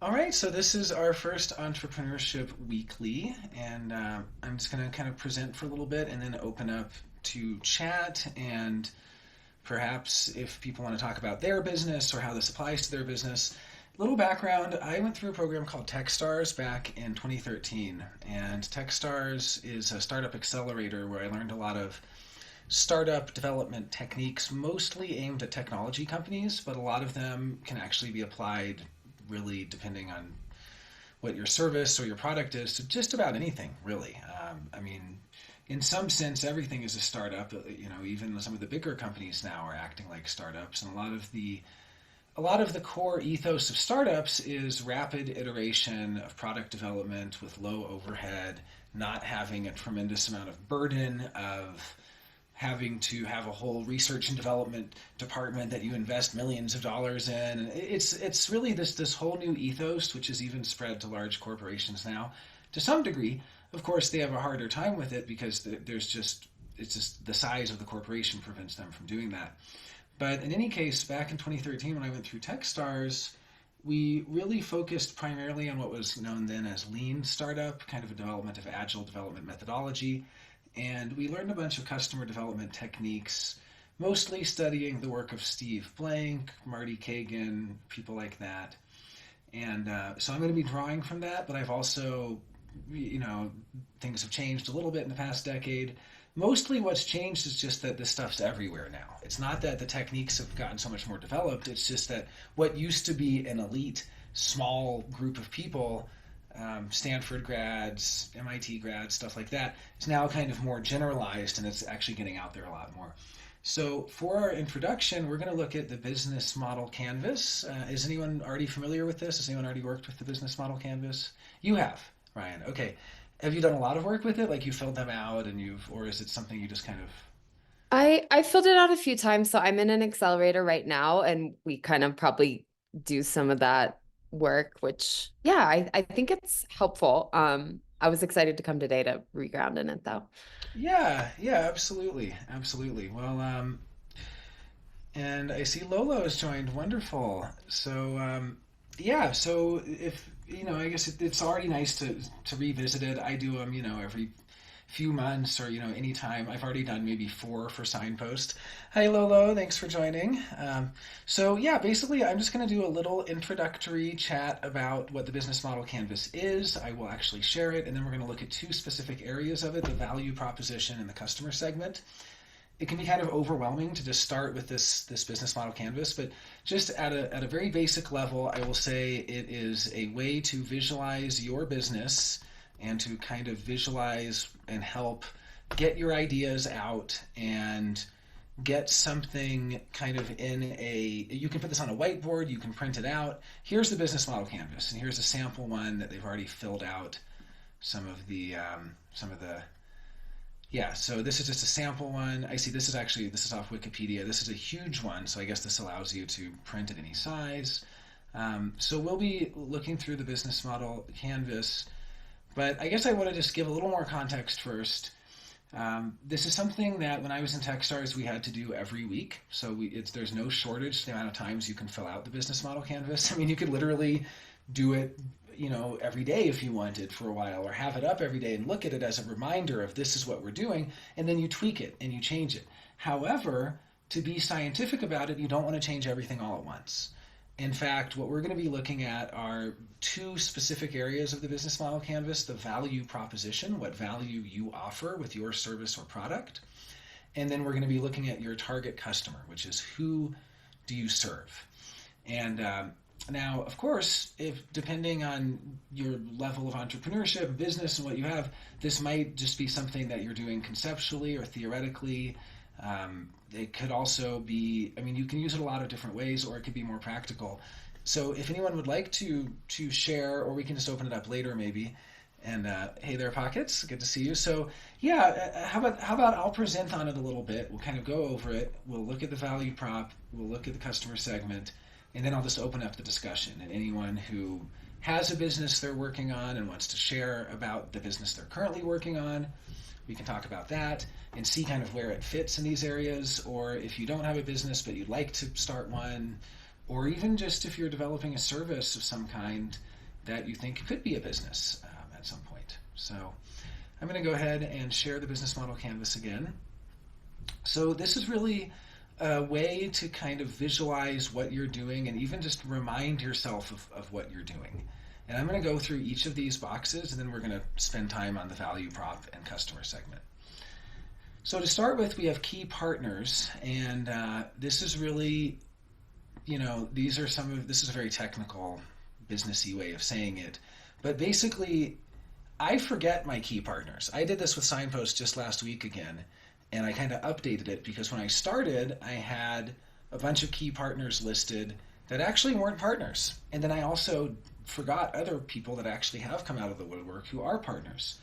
All right, so this is our first Entrepreneurship Weekly, and I'm just going to kind of present for a little bit and then open up to chat. And perhaps if people want to talk about their business or how this applies to their business. Little background, I went through a program called Techstars back in 2013, and Techstars is a startup accelerator where I learned a lot of startup development techniques, mostly aimed at technology companies, but a lot of them can actually be applied really depending on what your service or your product is to just about anything, really. I mean, in some sense, everything is a startup. Even some of the bigger companies now are acting like startups, and a lot of the core ethos of startups is rapid iteration of product development with low overhead, not having a tremendous amount of burden of having to have a whole research and development department that you invest millions of dollars in. And it's really this whole new ethos, which is even spread to large corporations now. To some degree, of course, they have a harder time with it because it's just the size of the corporation prevents them from doing that. But in any case, back in 2013, when I went through Techstars, we really focused primarily on what was known then as lean startup, kind of a development of agile development methodology. And we learned a bunch of customer development techniques, mostly studying the work of Steve Blank, Marty Kagan, people like that. And so I'm going to be drawing from that, but I've also, things have changed a little bit in the past decade. Mostly what's changed is just that this stuff's everywhere now. It's not that the techniques have gotten so much more developed, it's just that what used to be an elite, small group of people, Stanford grads, MIT grads, stuff like that, is now kind of more generalized and it's actually getting out there a lot more. So for our introduction, we're going to look at the business model canvas. Is anyone already familiar with this? Has anyone already worked with the business model canvas? You have, Ryan. Okay. Have you done a lot of work with it? Like you filled them out or is it something you just kind of... I filled it out a few times, so I'm in an accelerator right now, and we kind of probably do some of that work, which yeah, I think it's helpful. I was excited to come today to reground in it though. Yeah, yeah, absolutely. Absolutely. Well, and I see Lolo has joined. Wonderful. So, yeah, so if, I guess it's already nice to revisit it. I do them, every few months or, anytime. I've already done maybe 4 for Signpost. Hi, Lolo. Thanks for joining. So, yeah, basically, I'm just going to do a little introductory chat about what the business model canvas is. I will actually share it, and then we're going to look at 2 specific areas of it, the value proposition and the customer segment. It can be kind of overwhelming to just start with this business model canvas, but just at a very basic level, I will say it is a way to visualize your business and to kind of visualize and help get your ideas out and get something kind of you can put this on a whiteboard, you can print it out. Here's the business model canvas, and here's a sample one that they've already filled out some of the yeah, so this is just a sample one. I see this is off Wikipedia. This is a huge one, so I guess this allows you to print at any size. So we'll be looking through the business model canvas, but I guess I want to just give a little more context first. This is something that when I was in Techstars, we had to do every week. So there's no shortage to the amount of times you can fill out the business model canvas. I mean, you could literally do it, every day if you wanted for a while, or have it up every day and look at it as a reminder of this is what we're doing, and then you tweak it and you change it. However, to be scientific about it, you don't want to change everything all at once. In fact, what we're going to be looking at are 2 specific areas of the business model canvas: the value proposition, what value you offer with your service or product, and then we're going to be looking at your target customer, which is who do you serve. And now, of course, if depending on your level of entrepreneurship, business, and what you have, this might just be something that you're doing conceptually or theoretically. It could also be, you can use it a lot of different ways, or it could be more practical. So if anyone would like to share, or we can just open it up later maybe. And hey there, Pockets, good to see you. So yeah, how about I'll present on it a little bit. We'll kind of go over it. We'll look at the value prop. We'll look at the customer segment. And then I'll just open up the discussion, and anyone who has a business they're working on and wants to share about the business they're currently working on, we can talk about that and see kind of where it fits in these areas. Or if you don't have a business but you'd like to start one, or even just if you're developing a service of some kind, that you think could be a business at some point. So I'm going to go ahead and share the business model canvas again. So this is really a way to kind of visualize what you're doing and even just remind yourself of what you're doing. And I'm going to go through each of these boxes, and then we're going to spend time on the value prop and customer segment. So to start with, we have key partners, and this is really, this is a very technical, businessy way of saying it, but basically, I forget my key partners. I did this with Signpost just last week again, and I kind of updated it because when I started, I had a bunch of key partners listed that actually weren't partners. And then I also forgot other people that actually have come out of the woodwork who are partners.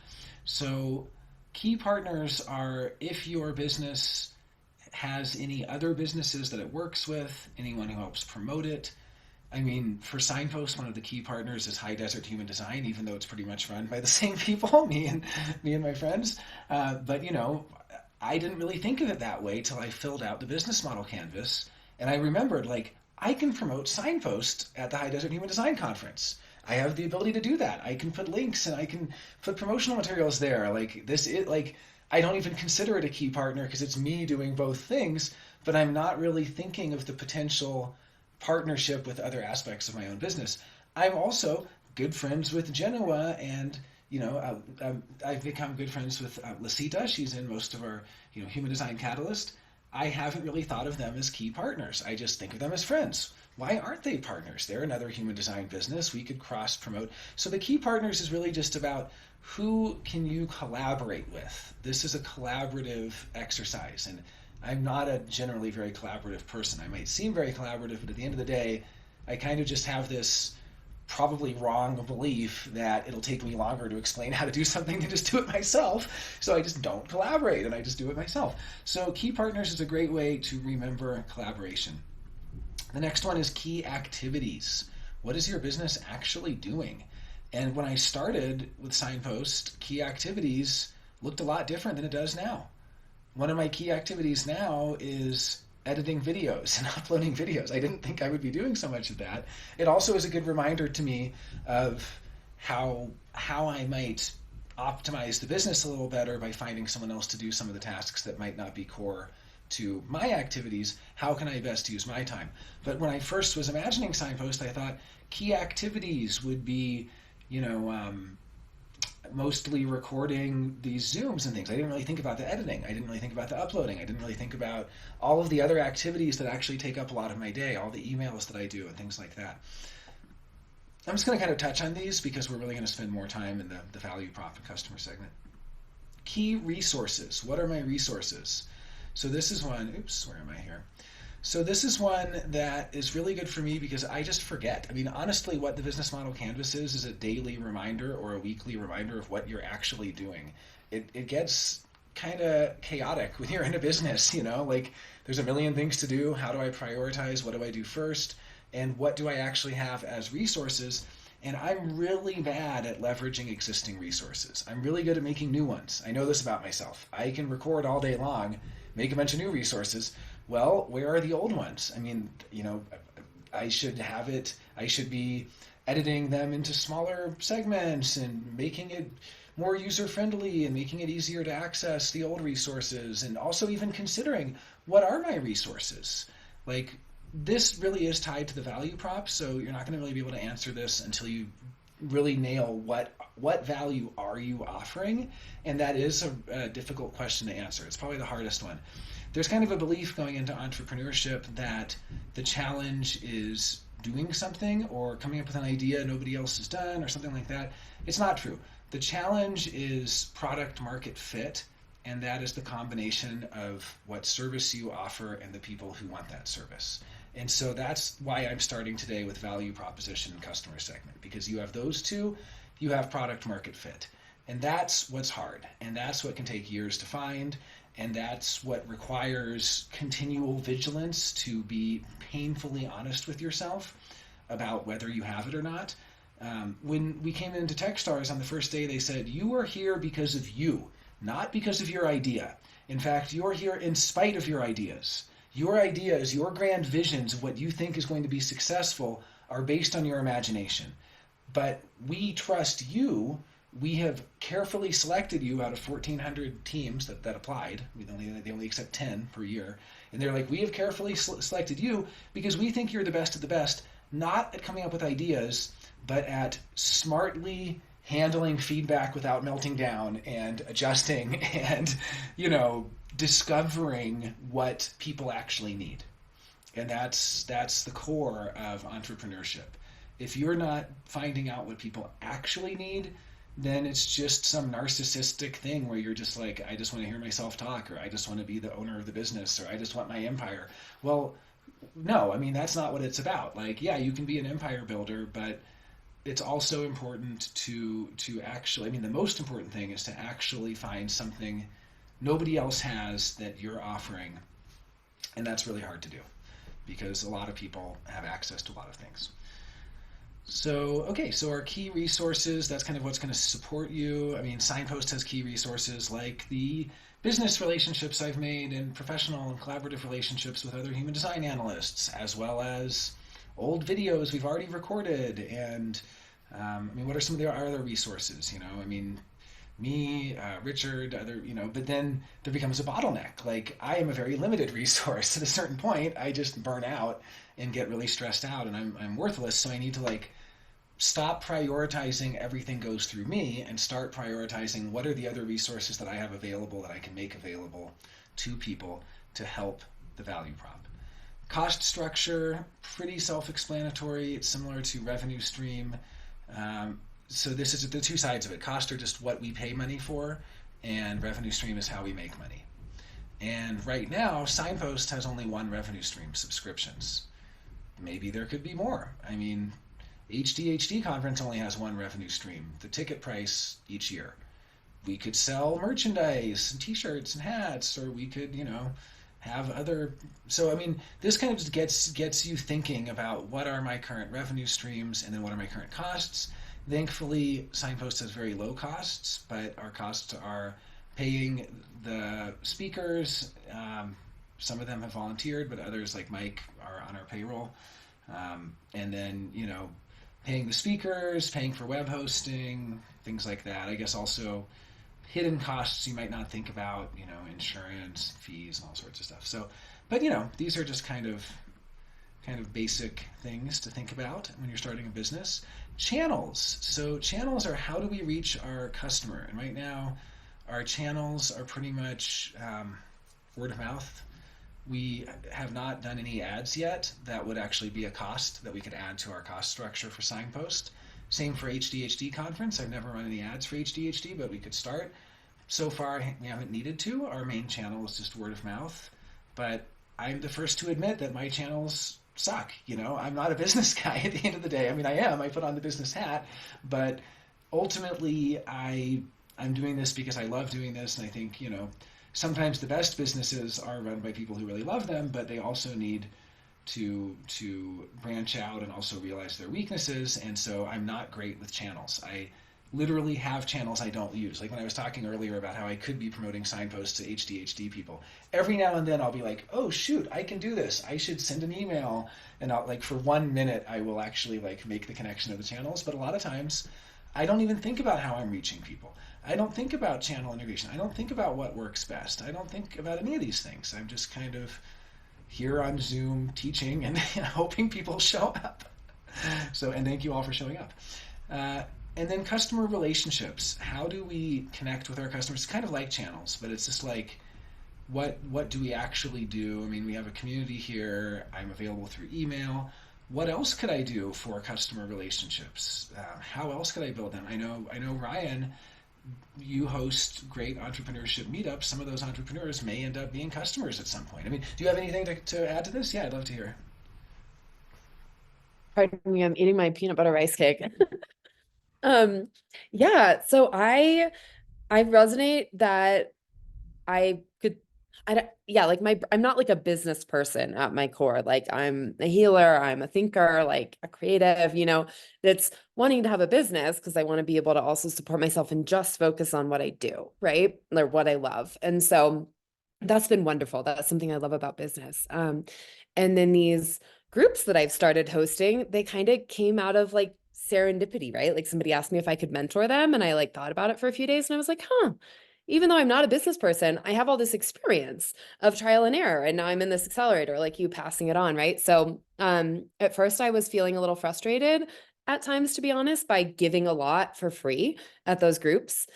So key partners are if your business has any other businesses that it works with, anyone who helps promote it. I mean, for Signpost, one of the key partners is High Desert Human Design, even though it's pretty much run by the same people, me and my friends. But I didn't really think of it that way till I filled out the business model canvas, and I remembered I can promote Signpost at the High Desert Human Design Conference. I have the ability to do that. I can put links and I can put promotional materials there. I don't even consider it a key partner because it's me doing both things, but I'm not really thinking of the potential partnership with other aspects of my own business. I'm also good friends with Genoa, and I've become good friends with Lasita. She's in most of our Human Design Catalyst. I haven't really thought of them as key partners. I just think of them as friends. Why aren't they partners? They're another human design business. We could cross promote. So the key partners is really just about who can you collaborate with. This is a collaborative exercise, and I'm not a generally very collaborative person. I might seem very collaborative, but at the end of the day, I kind of just have this probably wrong belief that it'll take me longer to explain how to do something than just do it myself. So I just don't collaborate and I just do it myself. So key partners is a great way to remember collaboration. The next one is key activities. What is your business actually doing? And when I started with Signpost, key activities looked a lot different than it does now. One of my key activities now is editing videos and uploading videos. I didn't think I would be doing so much of that. It also is a good reminder to me of how I might optimize the business a little better by finding someone else to do some of the tasks that might not be core to my activities. How can I best use my time? But when I first was imagining Signpost, I thought key activities would be, mostly recording these Zooms and things. I didn't really think about the editing. I didn't really think about the uploading. I didn't really think about all of the other activities that actually take up a lot of my day, all the emails that I do and things like that. I'm just going to kind of touch on these because we're really going to spend more time in the value prop and customer segment. Key resources. What are my resources? So this is one, where am I here? So this is one that is really good for me because I just forget. I mean, honestly, what the business model canvas is a daily reminder or a weekly reminder of what you're actually doing. It gets kind of chaotic when you're in a business, there's a million things to do. How do I prioritize? What do I do first? And what do I actually have as resources? And I'm really bad at leveraging existing resources. I'm really good at making new ones. I know this about myself. I can record all day long, make a bunch of new resources. Well, where are the old ones? I mean, I should be editing them into smaller segments and making it more user-friendly and making it easier to access the old resources, and also even considering what are my resources. This really is tied to the value prop, so you're not going to really be able to answer this until you really nail what value are you offering, and that is a difficult question to answer. It's probably the hardest one. There's kind of a belief going into entrepreneurship that the challenge is doing something or coming up with an idea nobody else has done or something like that. It's not true. The challenge is product market fit, and that is the combination of what service you offer and the people who want that service. And so that's why I'm starting today with value proposition and customer segment, because you have those two, you have product market fit. And that's what's hard, and that's what can take years to find, and that's what requires continual vigilance to be painfully honest with yourself about whether you have it or not. When we came into Techstars on the first day, they said, you are here because of you, not because of your idea. In fact, you're here in spite of your ideas. Your ideas, your grand visions of what you think is going to be successful are based on your imagination. but we trust you. We have carefully selected you out of 1,400 teams that applied. They only accept 10 per year. And they're like, we have carefully selected you because we think you're the best of the best, not at coming up with ideas, but at smartly handling feedback without melting down and adjusting and, discovering what people actually need. And that's the core of entrepreneurship. If you're not finding out what people actually need, then it's just some narcissistic thing where you're just like, I just want to hear myself talk, or I just want to be the owner of the business, or I just want my empire. Well, no, I mean, that's not what it's about. Like, yeah, you can be an empire builder, but it's also important to actually, I mean, the most important thing is to actually find something nobody else has that you're offering. And that's really hard to do because a lot of people have access to a lot of things. So, okay, so our key resources, that's kind of what's going to support you. I mean, Signpost has key resources like the business relationships I've made and professional and collaborative relationships with other human design analysts, as well as old videos we've already recorded. And I mean, what are some of the other resources? I mean, me, Richard, but then there becomes a bottleneck. Like, I am a very limited resource. At a certain point, I just burn out and get really stressed out, and I'm worthless. So I need to like stop prioritizing everything goes through me and start prioritizing what are the other resources that I have available that I can make available to people to help the value prop. Cost structure, pretty self-explanatory. It's similar to revenue stream. So this is the two sides of it. Costs are just what we pay money for, and revenue stream is how we make money. And right now, Signpost has only one revenue stream: subscriptions. Maybe there could be more. I mean, HDHD conference only has one revenue stream: the ticket price each year. We could sell merchandise and T-shirts and hats, or we could, have other. So I mean, this kind of just gets you thinking about what are my current revenue streams, and then what are my current costs. Thankfully, Signpost has very low costs, but our costs are paying the speakers. Some of them have volunteered, but others, like Mike, are on our payroll. And then, paying the speakers, paying for web hosting, things like that. I guess also hidden costs you might not think about, insurance, fees, and all sorts of stuff. So, but these are just kind of basic things to think about when you're starting a business. Channels. So channels are how do we reach our customer? And right now, our channels are pretty much word of mouth. We have not done any ads yet. That would actually be a cost that we could add to our cost structure for Signpost. Same for HDHD conference. I've never run any ads for HDHD, but we could start. So far, we haven't needed to. Our main channel is just word of mouth. But I'm the first to admit that my channels suck. I'm not a business guy at the end of the day. I mean, I am. I put on the business hat, but ultimately, I'm doing this because I love doing this, and I think sometimes the best businesses are run by people who really love them, but they also need to branch out and also realize their weaknesses. And so I'm not great with channels. I literally have channels I don't use. Like when I was talking earlier about how I could be promoting Signposts to HDHD people. Every now and then I'll be like, oh shoot, I can do this. I should send an email. And I'll like for 1 minute I will actually like make the connection of the channels. But a lot of times I don't even think about how I'm reaching people. I don't think about channel integration. I don't think about what works best. I don't think about any of these things. I'm just kind of here on Zoom teaching and hoping people show up. So, and thank you all for showing up. And then customer relationships. How do we connect with our customers? It's kind of like channels, but it's just like, what do we actually do? I mean, we have a community here. I'm available through email. What else could I do for customer relationships? How else could I build them? I know Ryan, you host great entrepreneurship meetups. Some of those entrepreneurs may end up being customers at some point. I mean, do you have anything to add to this? Yeah, I'd love to hear. Pardon me, I'm eating my peanut butter rice cake. Um, yeah, so I resonate that I could yeah, like I'm not like a business person at my core. Like I'm a healer, I'm a thinker, like a creative, that's wanting to have a business because I want to be able to also support myself and just focus on what I do, right? Or what I love. And so that's been wonderful. That's something I love about business. And then these groups that I've started hosting, they kind of came out of like serendipity, right? Like somebody asked me if I could mentor them, and I like thought about it for a few days, and I was like, huh, even though I'm not a business person, I have all this experience of trial and error, and now I'm in this accelerator, like you passing it on, right? So at first I was feeling a little frustrated at times, to be honest, by giving a lot for free at those groups.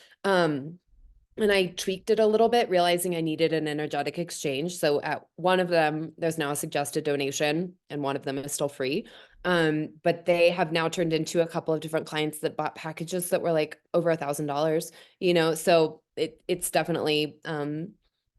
And I tweaked it a little bit, realizing I needed an energetic exchange. So at one of them, there's now a suggested donation, and one of them is still free. But they have now turned into a couple of different clients that bought packages that were like over $1,000, so it's definitely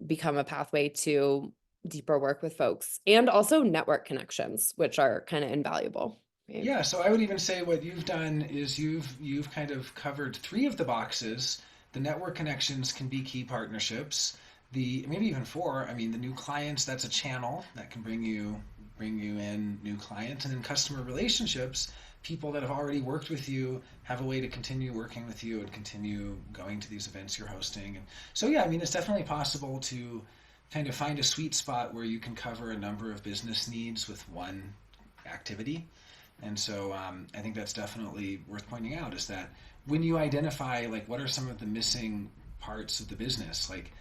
become a pathway to deeper work with folks and also network connections, which are kind of invaluable. Right? Yeah, so I would even say what you've done is you've kind of covered three of the boxes. The network connections can be key partnerships. The maybe even four. I mean, the new clients, that's a channel that can bring you in new clients, and then customer relationships, people that have already worked with you have a way to continue working with you and continue going to these events you're hosting. And so yeah, I mean, it's definitely possible to kind of find a sweet spot where you can cover a number of business needs with one activity. And so I think that's definitely worth pointing out is that when you identify like what are some of the missing parts of the business, like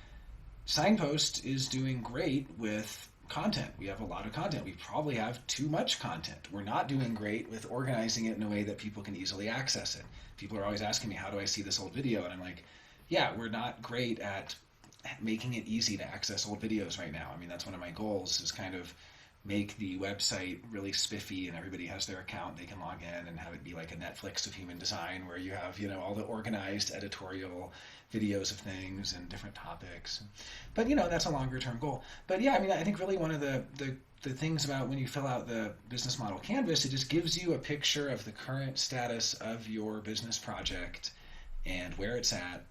Signpost is doing great with content. We have a lot of content. We probably have too much content. We're not doing great with organizing it in a way that people can easily access it. People are always asking me, how do I see this old video? And I'm like, yeah, we're not great at making it easy to access old videos right now. I mean, that's one of my goals is kind of make the website really spiffy and everybody has their account, they can log in and have it be like a Netflix of human design where you have, all the organized editorial videos of things and different topics. But that's a longer term goal. But yeah, I mean, I think really one of the things about when you fill out the business model canvas, it just gives you a picture of the current status of your business project and where it's at,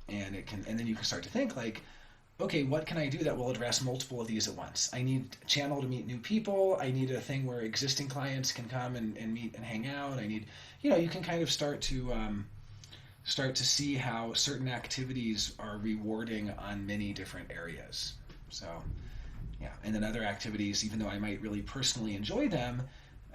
and then you can start to think like, okay, what can I do that will address multiple of these at once? I need a channel to meet new people. I need a thing where existing clients can come and meet and hang out. I need, you can kind of start to see how certain activities are rewarding on many different areas. So, yeah, and then other activities, even though I might really personally enjoy them,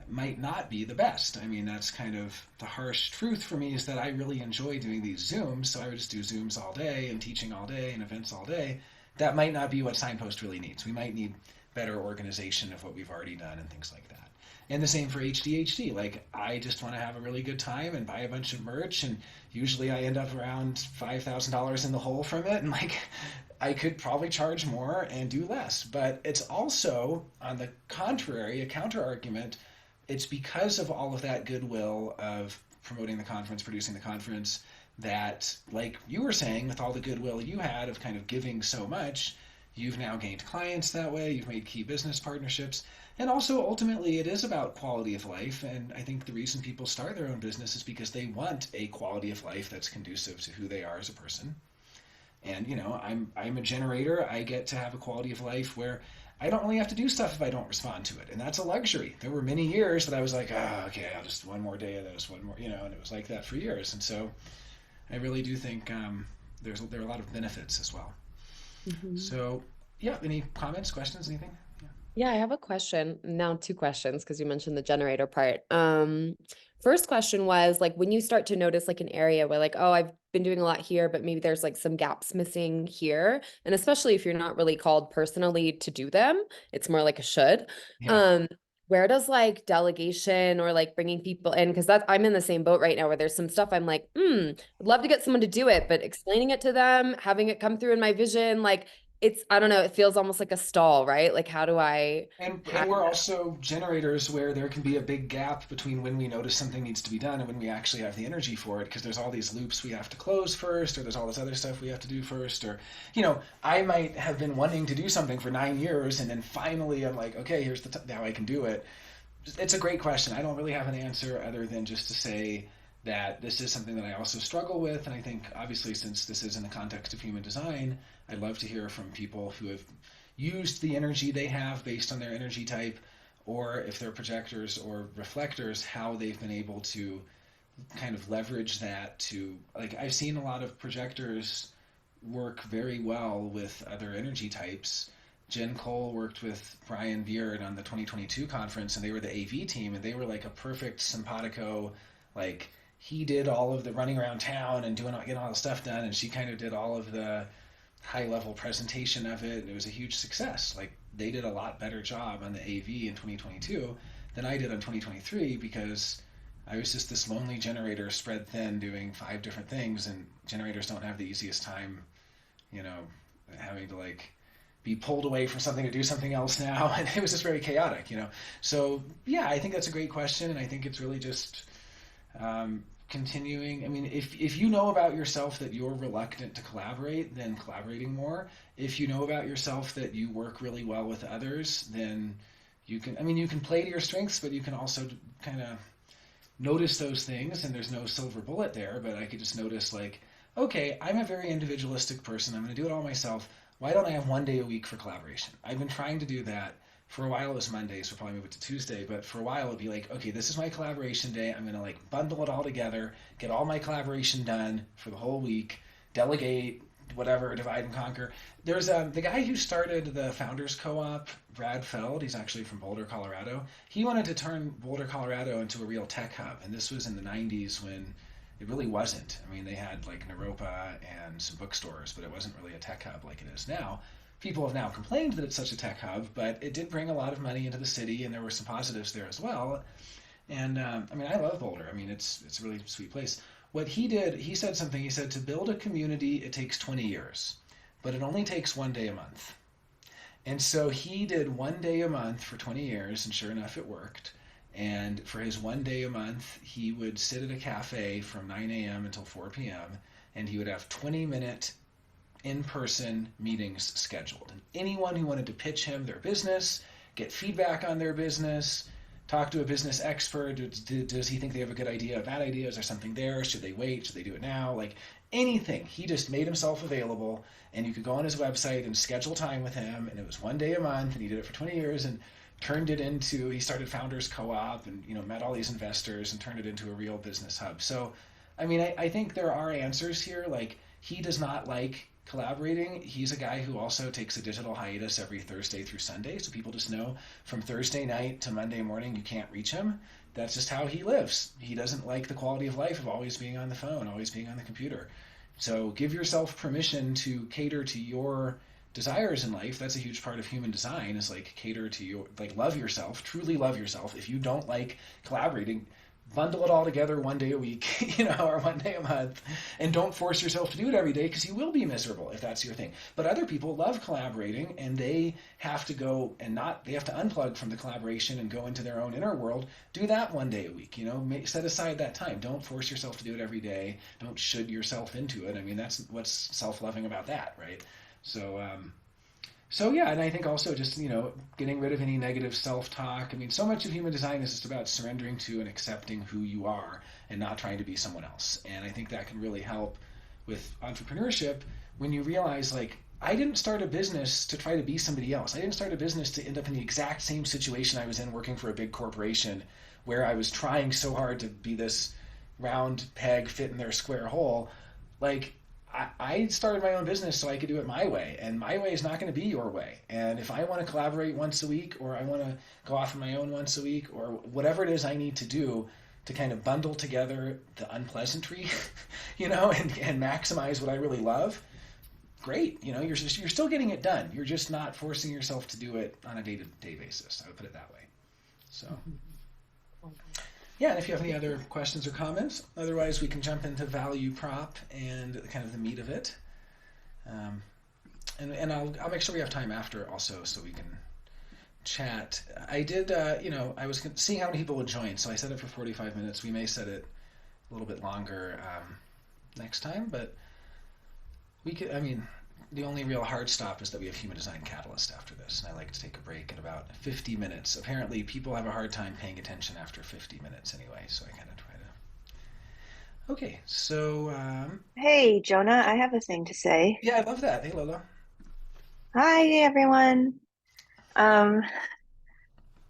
might not be the best. I mean, that's kind of the harsh truth for me is that I really enjoy doing these Zooms, so I would just do Zooms all day and teaching all day and events all day. That might not be what Signpost really needs. We might need better organization of what we've already done and things like that. And the same for HDHD. Like, I just want to have a really good time and buy a bunch of merch, and usually I end up around $5,000 in the hole from it, and like, I could probably charge more and do less. But it's also, on the contrary, a counter argument. It's because of all of that goodwill of promoting the conference, producing the conference, that, like you were saying, with all the goodwill you had of kind of giving so much, you've now gained clients that way, you've made key business partnerships, and also ultimately it is about quality of life. And I think the reason people start their own business is because they want a quality of life that's conducive to who they are as a person. And I'm a generator. I get to have a quality of life where I don't really have to do stuff if I don't respond to it, and that's a luxury. There were many years that I was like, okay, I'll just one more day of this, one more, and it was like that for years. And so I really do think there are a lot of benefits as well. Mhm. So yeah, any comments, questions, anything? Yeah. Yeah, I have a question. Now two questions because you mentioned the generator part. First question was like when you start to notice like an area where like, oh, I've been doing a lot here, but maybe there's like some gaps missing here. And especially if you're not really called personally to do them, it's more like a should. Yeah. Um, where does like delegation or like bringing people in? Because that's I'm in the same boat right now where there's some stuff I'm like, I'd love to get someone to do it, but explaining it to them, having it come through in my vision, like it's I don't know, it feels almost like a stall, right? Like how do I And hack we're that? also generators where there can be a big gap between when we notice something needs to be done and when we actually have the energy for it, because there's all these loops we have to close first, or there's all this other stuff we have to do first, or I might have been wanting to do something for 9 years, and then finally I'm like, okay, here's how I can do it. It's a great question. I don't really have an answer other than just to say that this is something that I also struggle with. And I think, obviously, since this is in the context of human design, I'd love to hear from people who have used the energy they have based on their energy type, or if they're projectors or reflectors, how they've been able to kind of leverage that to, like, I've seen a lot of projectors work very well with other energy types. Jen Cole worked with Brian Beard on the 2022 conference, and they were the AV team, and they were like a perfect simpatico Like he did all of the running around town and getting all the stuff done, and she kind of did all of the high level presentation of it, and it was a huge success. Like they did a lot better job on the AV in 2022 than I did on 2023 because I was just this lonely generator spread thin doing 5 different things, and generators don't have the easiest time, you know, having to like be pulled away from something to do something else now, and it was just very chaotic. So yeah, I think that's a great question, and I think it's really just continuing. I mean, if you know about yourself that you're reluctant to collaborate, then collaborating more. If you know about yourself that you work really well with others, then you can. I mean, you can play to your strengths, but you can also kind of notice those things. And there's no silver bullet there, but I could just notice like, okay, I'm a very individualistic person. I'm going to do it all myself. Why don't I have one day a week for collaboration? I've been trying to do that. For a while it was Monday, so we'll probably move it to Tuesday. But for a while it'd be like, okay, this is my collaboration day. I'm gonna like bundle it all together, get all my collaboration done for the whole week, delegate, whatever, divide and conquer. There's the guy who started the Founders Co-op, Brad Feld. He's actually from Boulder, Colorado. He wanted to turn Boulder, Colorado into a real tech hub, and this was in the '90s when it really wasn't. I mean, they had like Naropa and some bookstores, but it wasn't really a tech hub like it is now. People have now complained that it's such a tech hub, but it did bring a lot of money into the city, and there were some positives there as well. And I mean, I love Boulder. I mean, it's a really sweet place. What he did, he said something. He said to build a community, it takes 20 years, but it only takes one day a month. And so he did one day a month for 20 years, and sure enough, it worked. And for his one day a month, he would sit at a cafe from 9 a.m. until 4 p.m., and he would have 20-minute in-person meetings scheduled. And anyone who wanted to pitch him their business, get feedback on their business, talk to a business expert. Does he think they have a good idea, a bad idea? Is there something there? Should they wait? Should they do it now? Like anything. He just made himself available, and you could go on his website and schedule time with him, and it was one day a month, and he did it for 20 years and turned it into, he started Founders Co-op and, met all these investors and turned it into a real business hub. So, I mean, I think there are answers here. Like, he does not like collaborating. He's a guy who also takes a digital hiatus every Thursday through Sunday. So people just know from Thursday night to Monday morning, you can't reach him. That's just how he lives. He doesn't like the quality of life of always being on the phone, always being on the computer. So give yourself permission to cater to your desires in life. That's a huge part of human design, is like cater to your, like, love yourself, truly love yourself. If you don't like collaborating, bundle it all together one day a week, or one day a month, and don't force yourself to do it every day, because you will be miserable if that's your thing. But other people love collaborating, and they have to go and they have to unplug from the collaboration and go into their own inner world. Do that one day a week, set aside that time. Don't force yourself to do it every day. Don't should yourself into it. I mean, that's what's self-loving about that, right? So yeah, and I think also just, getting rid of any negative self-talk. I mean, so much of human design is just about surrendering to and accepting who you are and not trying to be someone else. And I think that can really help with entrepreneurship when you realize, like, I didn't start a business to try to be somebody else. I didn't start a business to end up in the exact same situation I was in working for a big corporation, where I was trying so hard to be this round peg fit in their square hole. Like, I started my own business so I could do it my way, and my way is not going to be your way. And if I want to collaborate once a week, or I want to go off on my own once a week, or whatever it is I need to do to kind of bundle together the unpleasantry, and maximize what I really love, great. You're still getting it done. You're just not forcing yourself to do it on a day-to-day basis. I would put it that way. So. Yeah, and if you have any other questions or comments, otherwise we can jump into value prop and kind of the meat of it. And I'll make sure we have time after also, so we can chat. I did, I was seeing how many people would join, so I set it for 45 minutes. We may set it a little bit longer next time, but we could, the only real hard stop is that we have Human Design Catalyst after this, and I like to take a break in about 50 minutes. Apparently, people have a hard time paying attention after 50 minutes anyway, so I kind of try to. Okay, so. Hey, Jonah, I have a thing to say. Yeah, I love that. Hey, Lola. Hi, everyone. Um,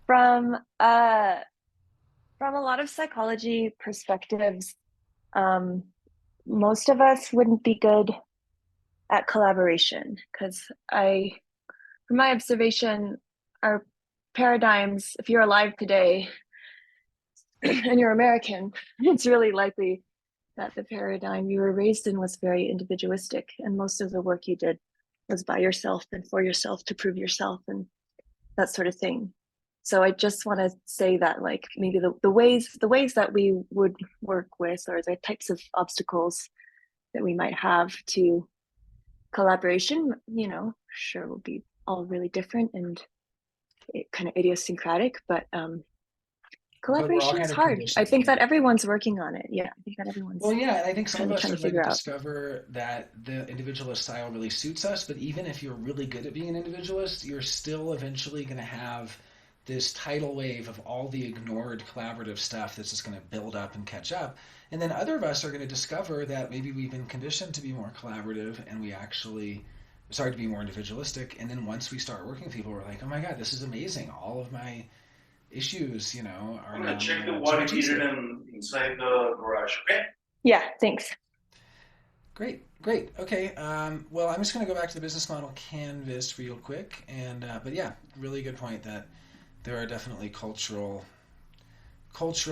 from from a lot of psychology perspectives, um, most of us wouldn't be good at collaboration because from my observation, our paradigms, if you're alive today, and you're American, it's really likely that the paradigm you were raised in was very individualistic, and most of the work you did was by yourself and for yourself to prove yourself and that sort of thing. So I just want to say that, like, maybe the ways that we would work with, or the types of obstacles that we might have to collaboration, sure, will be all really different and kind of idiosyncratic, but But we're all collaboration is kind of hard. I conditioned. think that everyone's working on it. Yeah, I think that everyone's Well, yeah, and I think some of kind of us trying are to going to figure out. discover that the individualist style really suits us, but even if you're really good at being an individualist, you're still eventually going to have this tidal wave of all the ignored collaborative stuff that's just going to build up and catch up. And then other of us are going to discover that maybe we've been conditioned to be more collaborative and we actually started to be more individualistic. And then once we start working with people, we're like, oh my God, this is amazing. All of my issues, are I'm now gonna check the so water much heater easier. inside the garage, okay? Yeah, thanks. Great, great. Okay. Well, I'm just going to go back to the business model canvas real quick, and but yeah, really good point that there are definitely cultural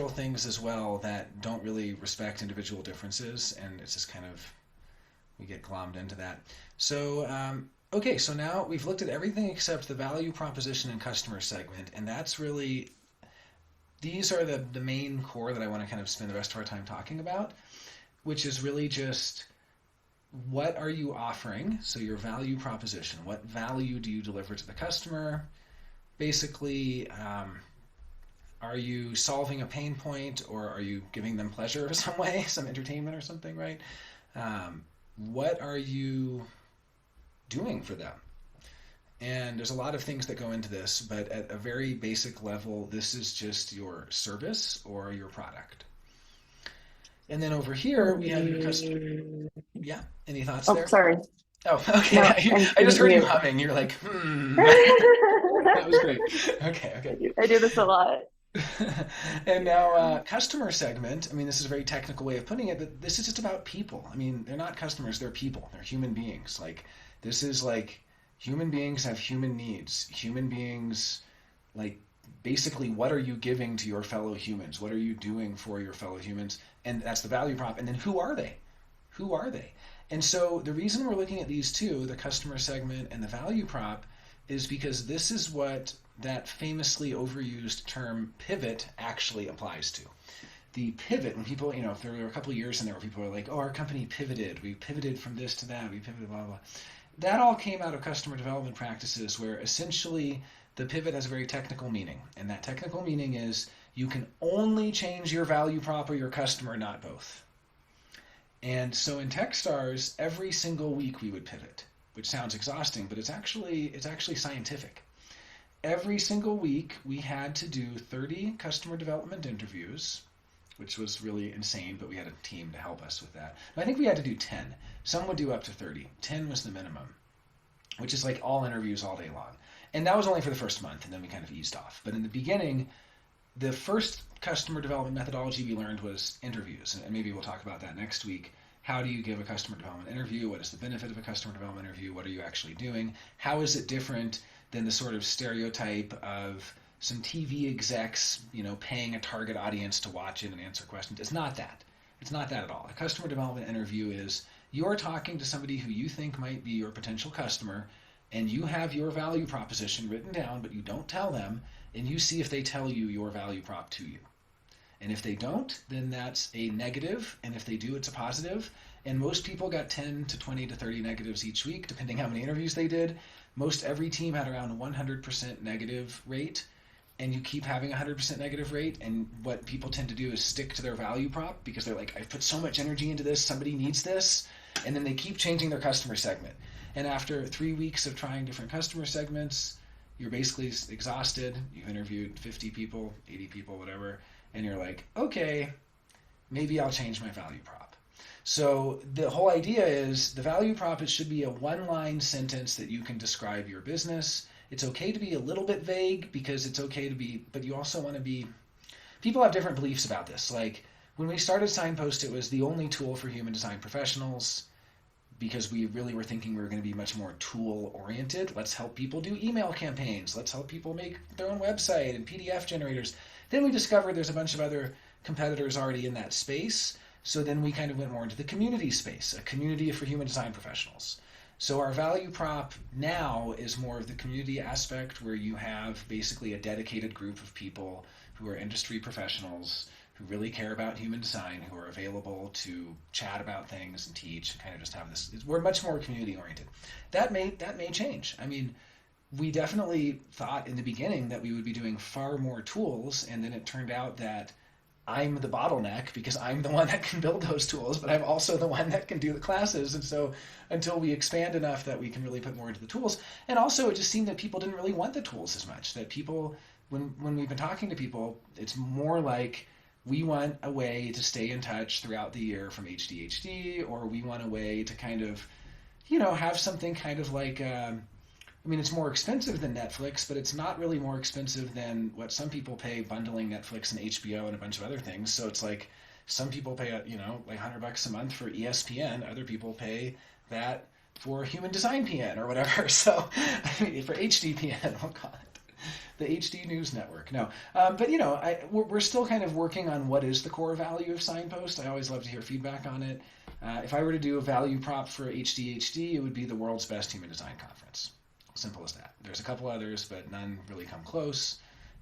things as well that don't really respect individual differences, and it's just kind of we get glommed into that. So okay, so now we've looked at everything except the value proposition and customer segment, and that's really these are the main core that I want to kind of spend the rest of our time talking about, which is really just what are you offering? So your value proposition. What value do you deliver to the customer? Basically, are you solving a pain point or are you giving them pleasure in some way, some entertainment or something, right? What are you doing for them? And there's a lot of things that go into this, but at a very basic level, this is just your service or your product. And then over here, we have your customer. Yeah, any thoughts there? Sorry. Oh, okay. No, I just heard you mute. humming. You're like, That was great. Okay. I do this a lot. And now, customer segment. I mean, this is a very technical way of putting it, but this is just about people. I mean, they're not customers; they're people. They're human beings. Like this is like human beings have human needs. Human beings, like basically, what are you giving to your fellow humans? What are you doing for your fellow humans? And that's the value prop. And then who are they? Who are they? And so the reason we're looking at these two, the customer segment and the value prop, is because this is what that famously overused term pivot actually applies to. The pivot, when people, if there were a couple of years in there where people were like, oh, our company pivoted. We pivoted from this to that. We pivoted, blah, blah, blah. That all came out of customer development practices where essentially the pivot has a very technical meaning. And that technical meaning is you can only change your value prop or your customer, not both. And so in Techstars, every single week we would pivot, which sounds exhausting, but it's actually scientific. Every single week we had to do 30 customer development interviews, which was really insane, but we had a team to help us with that. I think we had to do 10. Some would do up to 30. 10 was the minimum, which is like all interviews all day long. And that was only for the first month, and then we kind of eased off. But in the beginning, the first customer development methodology we learned was interviews, and maybe we'll talk about that next week. How do you give a customer development interview? What is the benefit of a customer development interview? What are you actually doing? How is it different than the sort of stereotype of some TV execs, paying a target audience to watch it and answer questions? It's not that. It's not that at all. A customer development interview is you're talking to somebody who you think might be your potential customer, and you have your value proposition written down, but you don't tell them, and you see if they tell you your value prop to you. And if they don't, then that's a negative, and if they do, it's a positive. And most people got 10 to 20 to 30 negatives each week, depending how many interviews they did. Most every team had around 100% negative rate, and you keep having 100% negative rate, and what people tend to do is stick to their value prop because they're like, I've put so much energy into this, somebody needs this, and then they keep changing their customer segment. And after 3 weeks of trying different customer segments, you're basically exhausted. You've interviewed 50 people, 80 people, whatever, and you're like, okay, maybe I'll change my value prop. So the whole idea is the value prop, it should be a one-line sentence that you can describe your business. It's okay to be a little bit vague because it's okay to be, but you also want to be, people have different beliefs about this. Like when we started Signpost, it was the only tool for human design professionals because we really were thinking we were going to be much more tool-oriented. Let's help people do email campaigns. Let's help people make their own website and PDF generators. Then we discovered there's a bunch of other competitors already in that space. So then we kind of went more into the community space, a community for human design professionals. So our value prop now is more of the community aspect, where you have basically a dedicated group of people who are industry professionals who really care about human design, who are available to chat about things and teach, and kind of just have this. We're much more community oriented. That may change. I mean, we definitely thought in the beginning that we would be doing far more tools, and then it turned out that I'm the bottleneck because I'm the one that can build those tools, but I'm also the one that can do the classes. And so until we expand enough that we can really put more into the tools, and also it just seemed that people didn't really want the tools as much. That people, when we've been talking to people, it's more like we want a way to stay in touch throughout the year from HDHD, or we want a way to kind of, have something kind of like, I mean, it's more expensive than Netflix, but it's not really more expensive than what some people pay bundling Netflix and HBO and a bunch of other things. So it's like some people pay, like $100 a month for ESPN. Other people pay that for Human Design PN or whatever. So, I mean, for HDPN, we'll call it the HD News Network. No, but we're still kind of working on what is the core value of Signpost. I always love to hear feedback on it. If I were to do a value prop for HDHD, it would be the world's best human design conference. Simple as that. There's a couple others, but none really come close.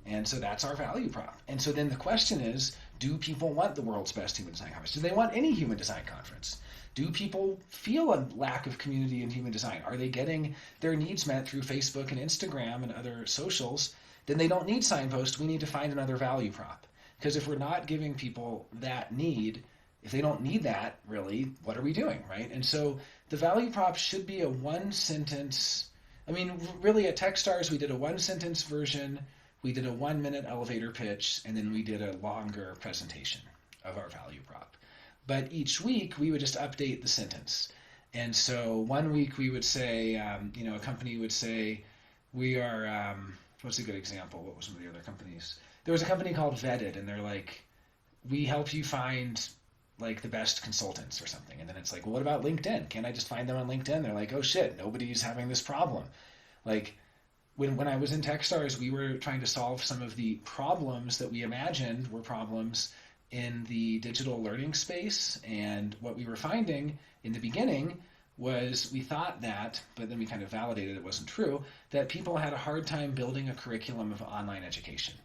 And so that's our value prop. And so then the question is, do people want the world's best human design conference? Do they want any human design conference? Do people feel a lack of community in human design? Are they getting their needs met through Facebook and Instagram and other socials? Then they don't need Signpost. We need to find another value prop. Because if we're not giving people that need, if they don't need that, really, what are we doing, right? And so the value prop should be a one-sentence. I mean, really at Techstars, we did a one-sentence version, we did a 1-minute elevator pitch, and then we did a longer presentation of our value prop. But each week, we would just update the sentence. And so one week we would say, a company would say, we are, what's a good example? What were some of the other companies? There was a company called Vetted, and they're like, we help you find like the best consultants or something. And then it's like, well, what about LinkedIn? Can't I just find them on LinkedIn? They're like, oh shit, nobody's having this problem. Like when I was in Techstars, we were trying to solve some of the problems that we imagined were problems in the digital learning space. And what we were finding in the beginning was we thought that, but then we kind of validated it wasn't true, that people had a hard time building a curriculum of online education.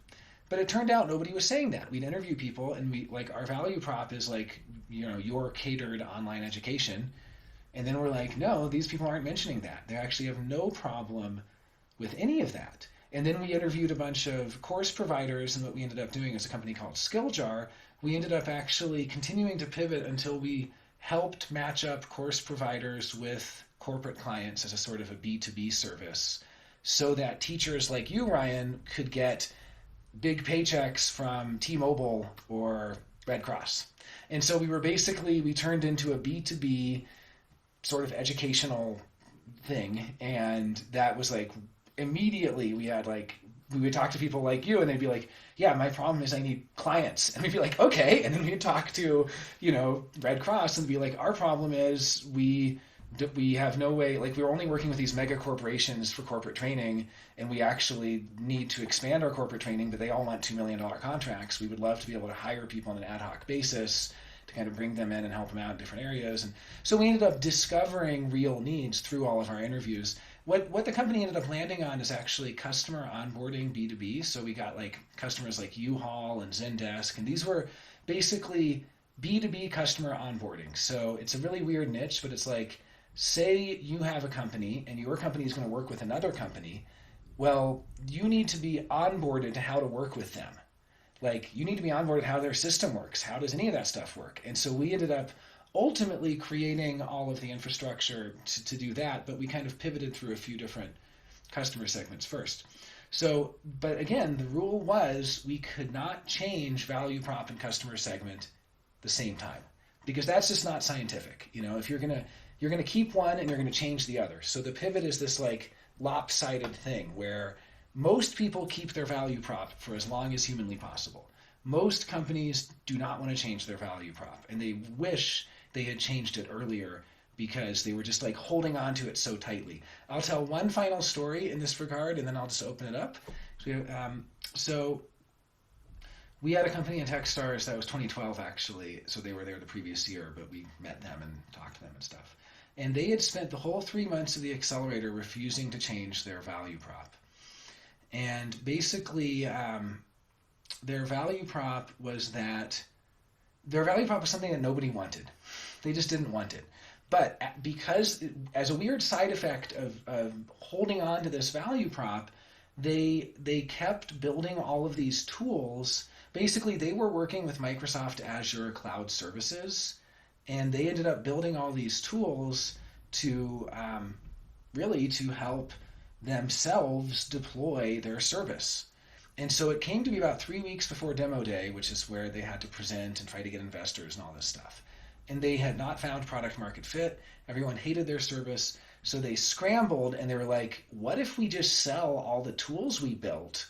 But it turned out nobody was saying that. We'd interview people, and we like our value prop is like, your catered online education. And then we're like, no, these people aren't mentioning that. They actually have no problem with any of that. And then we interviewed a bunch of course providers, and what we ended up doing is a company called SkillJar. We ended up actually continuing to pivot until we helped match up course providers with corporate clients as a sort of a B2B service, so that teachers like you, Ryan, could get big paychecks from T-Mobile or Red Cross. And so we turned into a B2B sort of educational thing. And that was like, immediately we would talk to people like you, and they'd be like, yeah, my problem is I need clients. And we'd be like, okay. And then we'd talk to, Red Cross, and be like, our problem is we have no way, like we're only working with these mega corporations for corporate training, and we actually need to expand our corporate training, but they all want $2 million contracts. We would love to be able to hire people on an ad hoc basis to kind of bring them in and help them out in different areas. And so we ended up discovering real needs through all of our interviews. What the company ended up landing on is actually customer onboarding B2B. So we got like customers like U-Haul and Zendesk, and these were basically B2B customer onboarding. So it's a really weird niche, but it's like, say you have a company and your company is going to work with another company. Well, you need to be onboarded to how to work with them. Like you need to be onboarded how their system works. How does any of that stuff work? And so we ended up ultimately creating all of the infrastructure to do that, but we kind of pivoted through a few different customer segments first. So, but again, the rule was we could not change value prop and customer segment the same time, because that's just not scientific. If you're going to keep one and you're going to change the other. So the pivot is this like lopsided thing where most people keep their value prop for as long as humanly possible. Most companies do not want to change their value prop, and they wish they had changed it earlier because they were just like holding on to it so tightly. I'll tell one final story in this regard, and then I'll just open it up. So we had a company in Techstars that was 2012 actually, so they were there the previous year, but we met them and talked to them and stuff. And they had spent the whole 3 months of the accelerator refusing to change their value prop. And basically, their value prop was something that nobody wanted. They just didn't want it. But because, as a weird side effect of holding on to this value prop, they kept building all of these tools. Basically, they were working with Microsoft Azure Cloud Services, and they ended up building all these tools to really to help themselves deploy their service. And so it came to be about 3 weeks before demo day, which is where they had to present and try to get investors and all this stuff. And they had not found product market fit. Everyone hated their service. So they scrambled and they were like, what if we just sell all the tools we built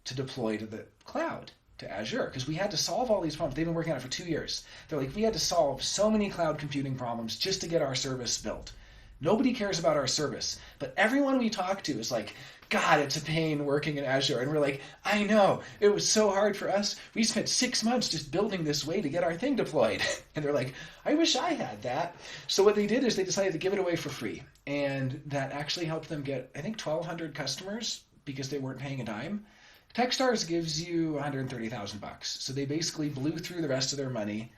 to deploy to the cloud, to Azure? Because we had to solve all these problems. They've been working on it for 2 years. They're like, we had to solve so many cloud computing problems just to get our service built. Nobody cares about our service, but everyone we talk to is like, God, it's a pain working in Azure. And we're like, I know, it was so hard for us. We spent 6 months just building this way to get our thing deployed. And they're like, I wish I had that. So what they did is they decided to give it away for free. And that actually helped them get, I think, 1,200 customers because they weren't paying a dime. Techstars gives you $130,000. So they basically blew through the rest of their money,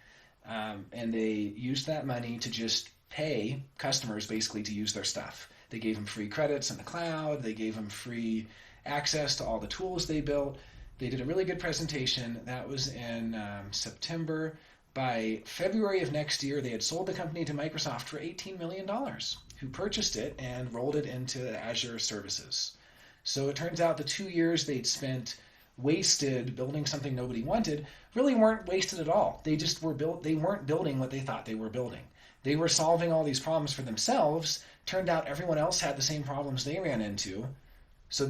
and they used that money to just pay customers basically to use their stuff. They gave them free credits in the cloud. They gave them free access to all the tools they built. They did a really good presentation. That was in September. By February of next year, they had sold the company to Microsoft for $18 million, who purchased it and rolled it into Azure services. So it turns out the 2 years they'd spent wasted building something nobody wanted really weren't wasted at all. They just they weren't building what they thought they were building. They were solving all these problems for themselves. Turned out everyone else had the same problems they ran into. So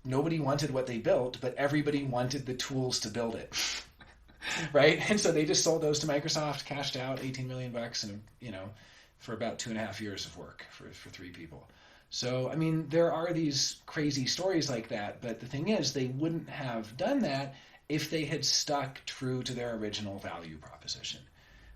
nobody wanted what they built, but everybody wanted the tools to build it. Right? And so they just sold those to Microsoft, cashed out $18 million and, for about 2.5 years of work for 3 people. So, I mean, there are these crazy stories like that, but the thing is, they wouldn't have done that if they had stuck true to their original value proposition,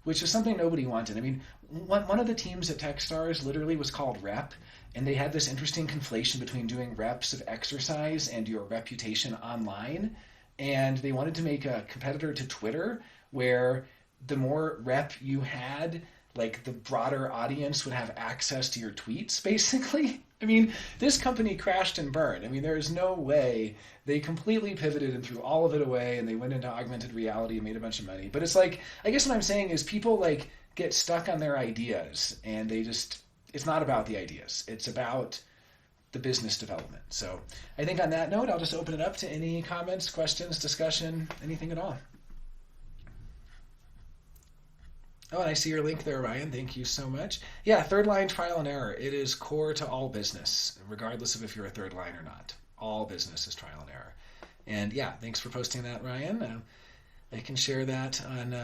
which was something nobody wanted. I mean, one of the teams at Techstars literally was called Rep, and they had this interesting conflation between doing reps of exercise and your reputation online, and they wanted to make a competitor to Twitter where the more rep you had, like the broader audience would have access to your tweets, basically. I mean, this company crashed and burned. I mean, there is no way. They completely pivoted and threw all of it away, and they went into augmented reality and made a bunch of money. But it's like, I guess what I'm saying is people like get stuck on their ideas, and it's not about the ideas. It's about the business development. So I think on that note, I'll just open it up to any comments, questions, discussion, anything at all. Oh, and I see your link there, Ryan. Thank you so much. Yeah, third line trial and error. It is core to all business, regardless of if you're a third line or not. All business is trial and error. And yeah, thanks for posting that, Ryan. I can share that on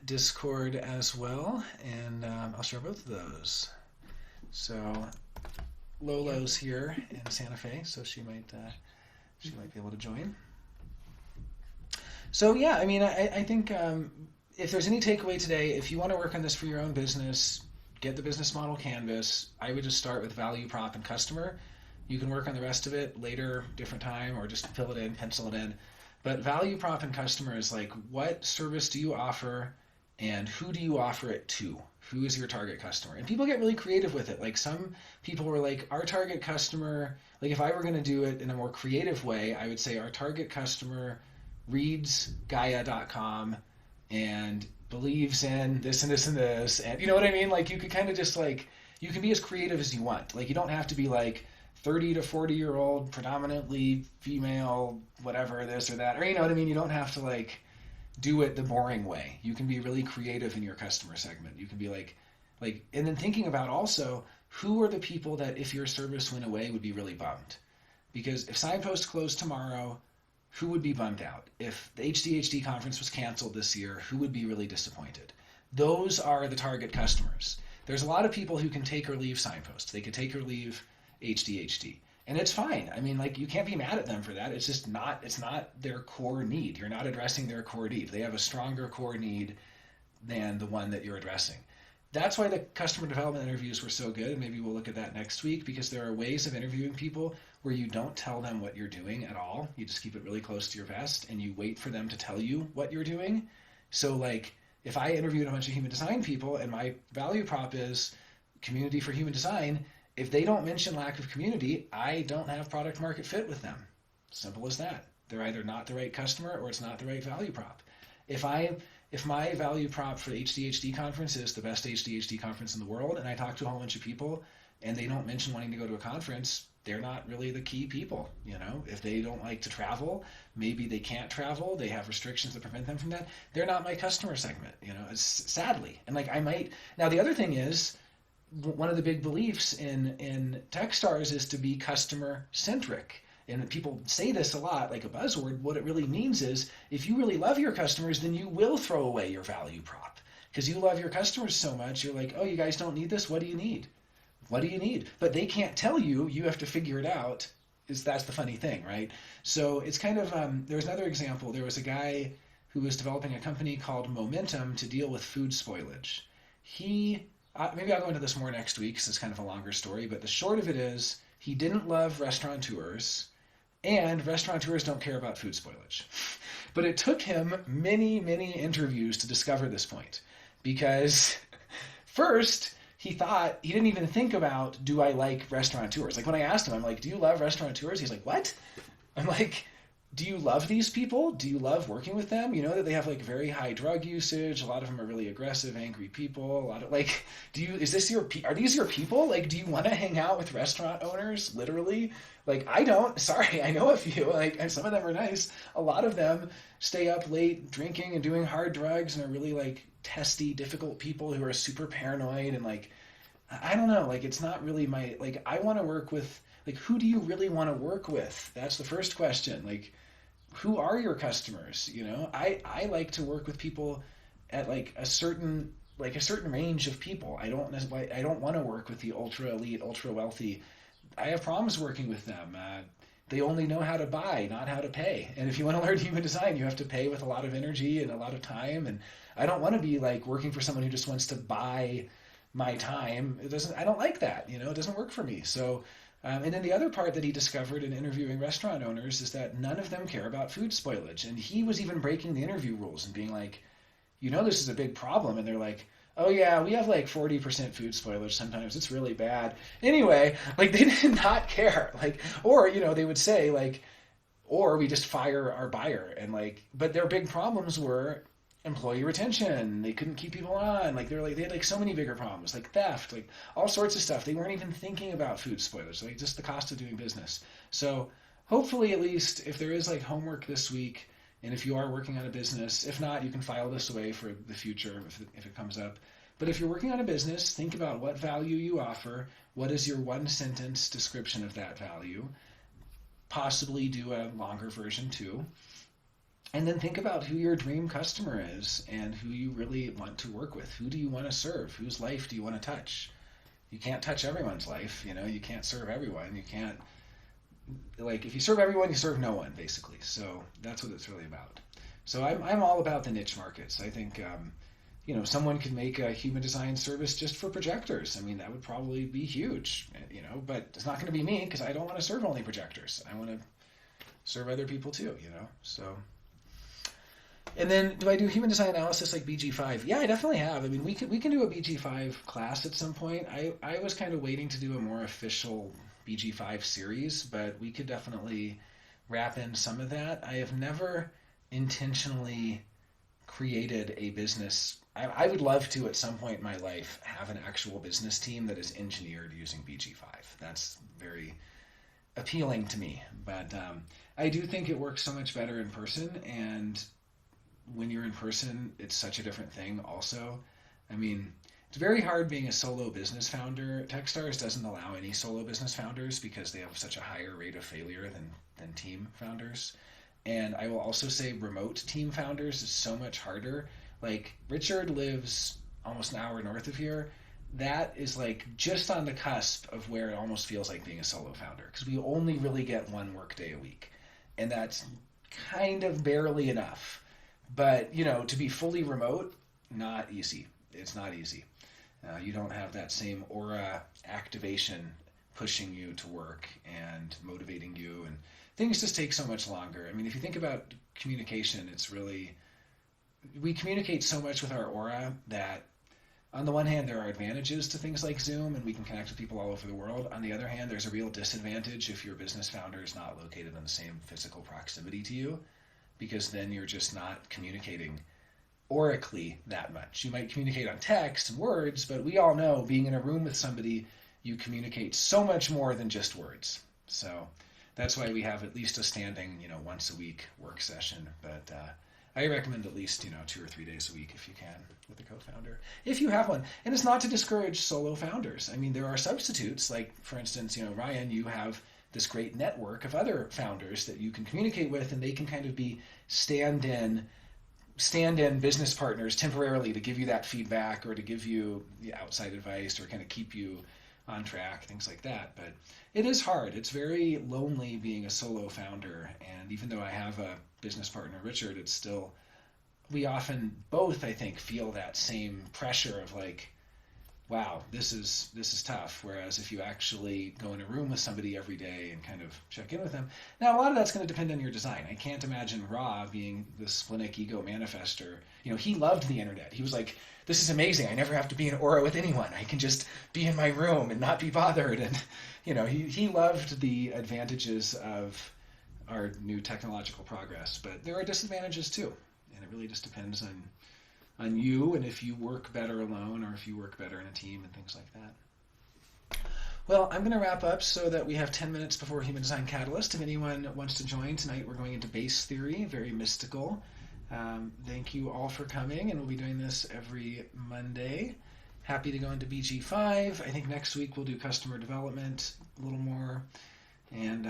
Discord as well, and I'll share both of those. So Lolo's here in Santa Fe, so she might be able to join. So yeah, I mean, I think if there's any takeaway today, if you want to work on this for your own business, get the business model canvas. I would just start with value prop and customer. You can work on the rest of it later, different time, or just fill it in, pencil it in. But value prop and customer is like, what service do you offer and who do you offer it to? Who is your target customer? And people get really creative with it. Like some people were like, our target customer, like if I were going to do it in a more creative way, I would say our target customer reads Gaia.com and believes in this and this and this. And you know what I mean? Like you could kind of just like, you can be as creative as you want. Like you don't have to be like 30 to 40-year-old, predominantly female, whatever, this or that. Or you know what I mean? You don't have to like do it the boring way. You can be really creative in your customer segment. You can be like, and then thinking about also, who are the people that if your service went away would be really bummed? Because if Signpost closed tomorrow, who would be bummed out? If the HDHD conference was canceled this year, who would be really disappointed? Those are the target customers. There's a lot of people who can take or leave Signpost. They could take or leave HDHD. And it's fine. I mean, like, you can't be mad at them for that. It's just not, it's not their core need. You're not addressing their core need. They have a stronger core need than the one that you're addressing. That's why the customer development interviews were so good, and maybe we'll look at that next week, because there are ways of interviewing people where you don't tell them what you're doing at all. You just keep it really close to your vest, and you wait for them to tell you what you're doing. So, like, if I interviewed a bunch of human design people and my value prop is community for human design, if they don't mention lack of community, I don't have product market fit with them. Simple as that. They're either not the right customer or it's not the right value prop. If my value prop for the HDHD conference is the best HDHD conference in the world, and I talk to a whole bunch of people and they don't mention wanting to go to a conference, they're not really the key people. If they don't like to travel, maybe they can't travel, they have restrictions that prevent them from that, they're not my customer segment, it's sadly. And like, I might, now the other thing is, one of the big beliefs in Techstars is to be customer centric. And people say this a lot, like a buzzword. What it really means is, if you really love your customers, then you will throw away your value prop, because you love your customers so much. You're like, oh, you guys don't need this? What do you need? What do you need? But they can't tell you. You have to figure it out. That's the funny thing, right? So it's kind of, there's another example. There was a guy who was developing a company called Momentum to deal with food spoilage. Maybe I'll go into this more next week, because it's kind of a longer story, but the short of it is, he didn't love restaurateurs, and restaurateurs don't care about food spoilage. But it took him many, many interviews to discover this point, because first, he didn't even think about, do I like restaurateurs? Like, when I asked him, I'm like, do you love restaurateurs? He's like, what? I'm like, do you love these people? Do you love working with them? You know that they have like very high drug usage. A lot of them are really aggressive, angry people. A lot of like, are these your people? Like, do you want to hang out with restaurant owners? Literally? Like, I don't. Sorry, I know a few. Like, and some of them are nice. A lot of them stay up late drinking and doing hard drugs and are really like testy, difficult people who are super paranoid and like, I don't know. Like, it's not really I want to work with, like, who do you really want to work with? That's the first question. Like, who are your customers? I like to work with people at like a certain range of people. I don't want to work with the ultra elite, ultra wealthy. I have problems working with them. They only know how to buy, not how to pay. And if you want to learn human design, you have to pay with a lot of energy and a lot of time. And I don't want to be like working for someone who just wants to buy my time. I don't like that. It doesn't work for me. So. And then the other part that he discovered in interviewing restaurant owners is that none of them care about food spoilage. And he was even breaking the interview rules and being like, this is a big problem. And they're like, oh yeah, we have like 40% food spoilage sometimes. It's really bad. Anyway, like, they did not care. Like, or, they would say like, or we just fire our buyer. And like, but their big problems were employee retention. They couldn't keep people on. Like, they had like so many bigger problems, like theft, like all sorts of stuff. They weren't even thinking about food spoilage, like just the cost of doing business. So hopefully, at least if there is like homework this week, and if you are working on a business, if not, you can file this away for the future if it comes up. But if you're working on a business, think about what value you offer. What is your one sentence description of that value? Possibly do a longer version too. And then think about who your dream customer is and who you really want to work with. Who do you want to serve? Whose life do you want to touch? You can't touch everyone's life. You can't serve everyone. You can't, like, if you serve everyone, you serve no one, basically. So that's what it's really about. So I'm all about the niche markets. I think, someone could make a human design service just for projectors. I mean, that would probably be huge, but it's not going to be me, because I don't want to serve only projectors. I want to serve other people too, so. And then, do I do human design analysis like BG5? Yeah, I definitely have. I mean, we can do a BG5 class at some point. I was kind of waiting to do a more official BG5 series, but we could definitely wrap in some of that. I have never intentionally created a business. I would love to, at some point in my life, have an actual business team that is engineered using BG5. That's very appealing to me. But I do think it works so much better in person, and when you're in person, it's such a different thing also. I mean, it's very hard being a solo business founder. Techstars doesn't allow any solo business founders because they have such a higher rate of failure than team founders. And I will also say remote team founders is so much harder. Like, Richard lives almost an hour north of here. that is like just on the cusp of where it almost feels like being a solo founder, because we only really get one work day a week, and that's kind of barely enough. But to be fully remote, not easy. It's not easy. You don't have that same aura activation pushing you to work and motivating you, and things just take so much longer. I mean, if you think about communication, it's really, we communicate so much with our aura that on the one hand, there are advantages to things like Zoom, and we can connect with people all over the world. On the other hand, there's a real disadvantage if your business founder is not located in the same physical proximity to you, because then you're just not communicating oracally that much. You might communicate on text and words, but we all know being in a room with somebody, you communicate so much more than just words. So that's why we have at least a standing, once a week work session. But I recommend at least, 2 or 3 days a week if you can with a co-founder, if you have one. And it's not to discourage solo founders. I mean, there are substitutes. Like, for instance, Ryan, you have this great network of other founders that you can communicate with, and they can kind of be stand-in business partners temporarily to give you that feedback or to give you the outside advice or kind of keep you on track, things like that. But it is hard. It's very lonely being a solo founder. And even though I have a business partner, Richard, it's still, we often both, I think, feel that same pressure of like, wow, this is tough. Whereas if you actually go in a room with somebody every day and kind of check in with them, now a lot of that's going to depend on your design. I can't imagine Ra being the splenic ego manifester. He loved the internet. He was like, this is amazing. I never have to be in aura with anyone. I can just be in my room and not be bothered. And he loved the advantages of our new technological progress, but there are disadvantages too, and it really just depends on you and if you work better alone or if you work better in a team and things like that. Well, I'm going to wrap up so that we have 10 minutes before Human Design Catalyst. If anyone wants to join tonight, we're going into base theory, very mystical. Thank you all for coming, and we'll be doing this every Monday. Happy to go into BG5. I think next week we'll do customer development a little more. And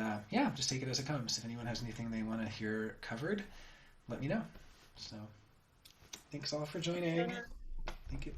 just take it as it comes. If anyone has anything they want to hear covered, let me know. So thanks all for joining. Thank you.